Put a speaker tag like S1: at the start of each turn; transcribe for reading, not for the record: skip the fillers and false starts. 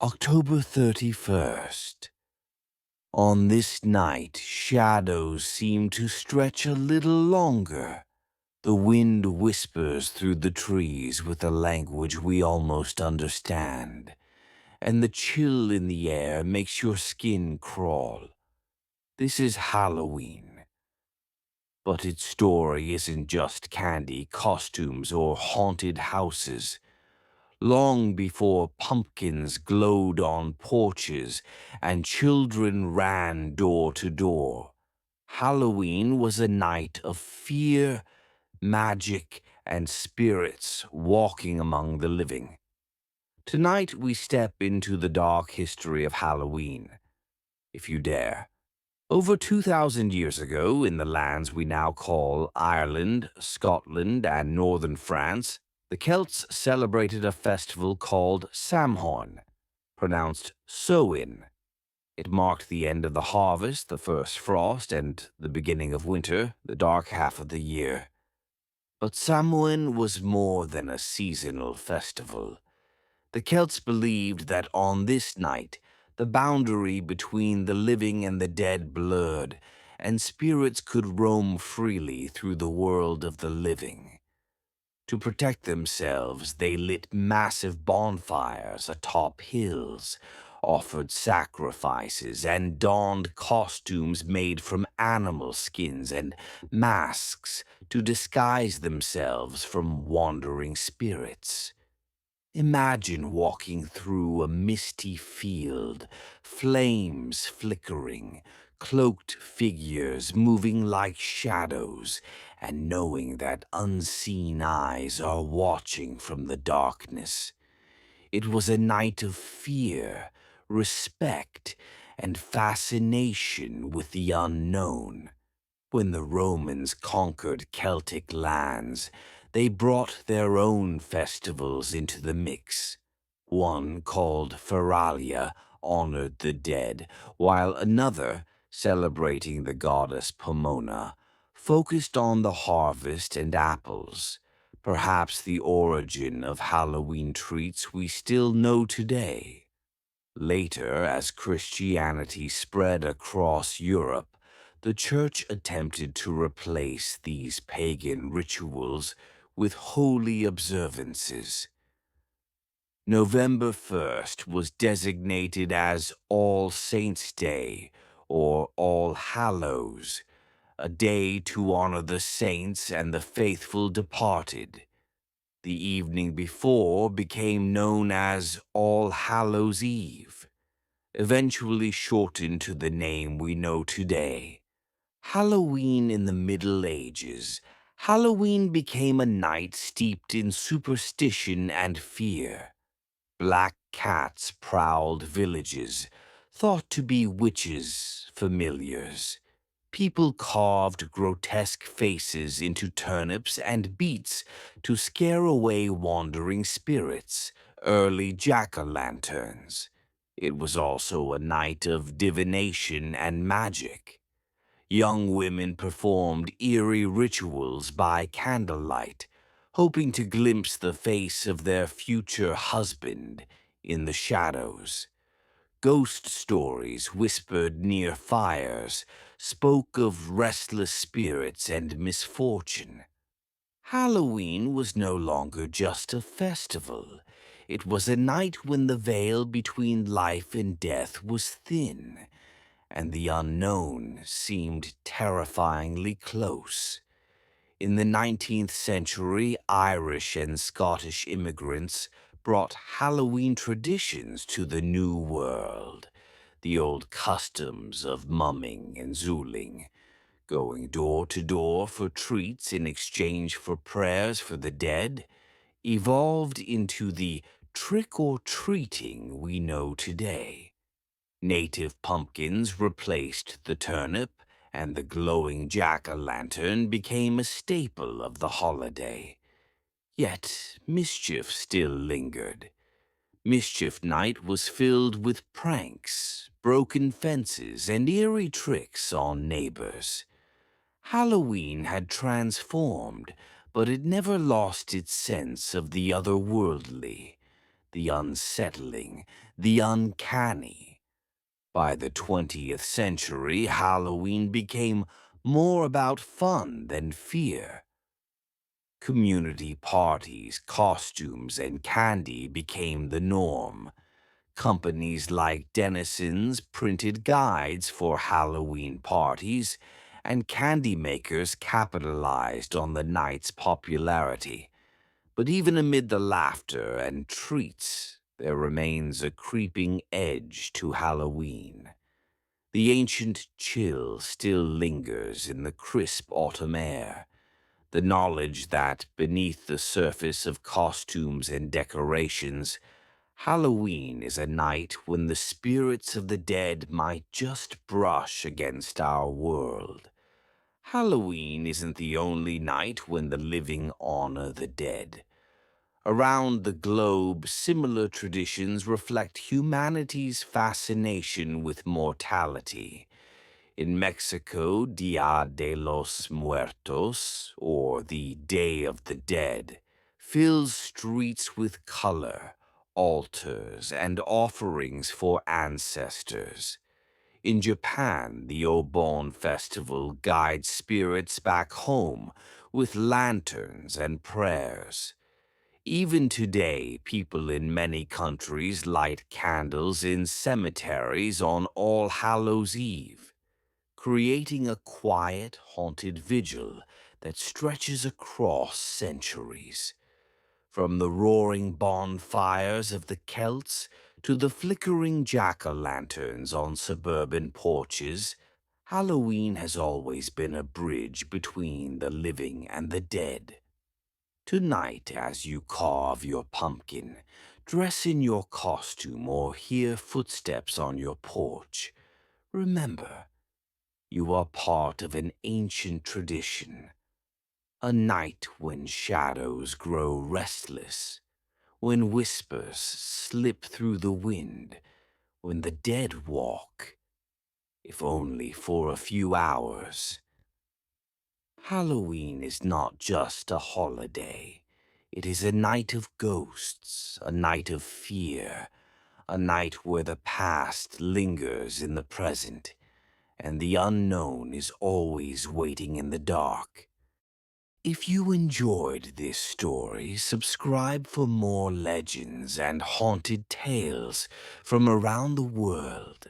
S1: October 31st. On this night, shadows seem to stretch a little longer. The wind whispers through the trees with a language we almost understand, and the chill in the air makes your skin crawl. This is Halloween. But its story isn't just candy, costumes, or haunted houses. Long before pumpkins glowed on porches and children ran door to door, Halloween was a night of fear, magic, and spirits walking among the living. Tonight we step into the dark history of Halloween, if you dare. Over 2,000 years ago, in the lands we now call Ireland, Scotland, and northern France, the Celts celebrated a festival called Samhain, pronounced Samhain. It marked the end of the harvest, the first frost, and the beginning of winter, the dark half of the year. But Samhain was more than a seasonal festival. The Celts believed that on this night, the boundary between the living and the dead blurred, and spirits could roam freely through the world of the living. To protect themselves, they lit massive bonfires atop hills, offered sacrifices, and donned costumes made from animal skins and masks to disguise themselves from wandering spirits. Imagine walking through a misty field, flames flickering, cloaked figures moving like shadows, and knowing that unseen eyes are watching from the darkness. It was a night of fear, respect, and fascination with the unknown. When the Romans conquered Celtic lands, they brought their own festivals into the mix. One, called Feralia, honored the dead, while another, celebrating the goddess Pomona, focused on the harvest and apples, perhaps the origin of Halloween treats we still know today. Later, as Christianity spread across Europe, the Church attempted to replace these pagan rituals with holy observances. November 1st was designated as All Saints' Day or All Hallows, a day to honor the saints and the faithful departed. The evening before became known as All Hallows' Eve, eventually shortened to the name we know today. Halloween in the Middle Ages. Halloween became a night steeped in superstition and fear. Black cats prowled villages, thought to be witches, familiars. People carved grotesque faces into turnips and beets to scare away wandering spirits, early jack-o'-lanterns. It was also a night of divination and magic. Young women performed eerie rituals by candlelight, hoping to glimpse the face of their future husband in the shadows. Ghost stories whispered near fires spoke of restless spirits and misfortune. Halloween was no longer just a festival. It was a night when the veil between life and death was thin, and the unknown seemed terrifyingly close. In the 19th century, Irish and Scottish immigrants brought Halloween traditions to the New World. The old customs of mumming and zooling, going door to door for treats in exchange for prayers for the dead, evolved into the trick-or-treating we know today. Native pumpkins replaced the turnip, and the glowing jack-o'-lantern became a staple of the holiday. Yet mischief still lingered. Mischief Night was filled with pranks, broken fences, and eerie tricks on neighbors. Halloween had transformed, but it never lost its sense of the otherworldly. the unsettling, the uncanny. By the 20th century, Halloween became more about fun than fear. Community parties, costumes, and candy became the norm. Companies like Denison's printed guides for Halloween parties, and candy makers capitalized on the night's popularity. But even amid the laughter and treats, there remains a creeping edge to Halloween. The ancient chill still lingers in the crisp autumn air, the knowledge that beneath the surface of costumes and decorations, Halloween is a night when the spirits of the dead might just brush against our world. Halloween isn't the only night when the living honor the dead. Around the globe, similar traditions reflect humanity's fascination with mortality. In Mexico, Dia de los Muertos, or the Day of the Dead, fills streets with color, altars, and offerings for ancestors. In Japan, the Obon festival guides spirits back home with lanterns and prayers. Even today, people in many countries light candles in cemeteries on All Hallows' Eve, creating a quiet, haunted vigil that stretches across centuries. From the roaring bonfires of the Celts to the flickering jack-o'-lanterns on suburban porches, Halloween has always been a bridge between the living and the dead. Tonight, as you carve your pumpkin, dress in your costume, or hear footsteps on your porch, remember, you are part of an ancient tradition, a night when shadows grow restless, when whispers slip through the wind, when the dead walk, if only for a few hours. Halloween is not just a holiday. It is a night of ghosts, a night of fear, a night where the past lingers in the present, and the unknown is always waiting in the dark. If you enjoyed this story, subscribe for more legends and haunted tales from around the world.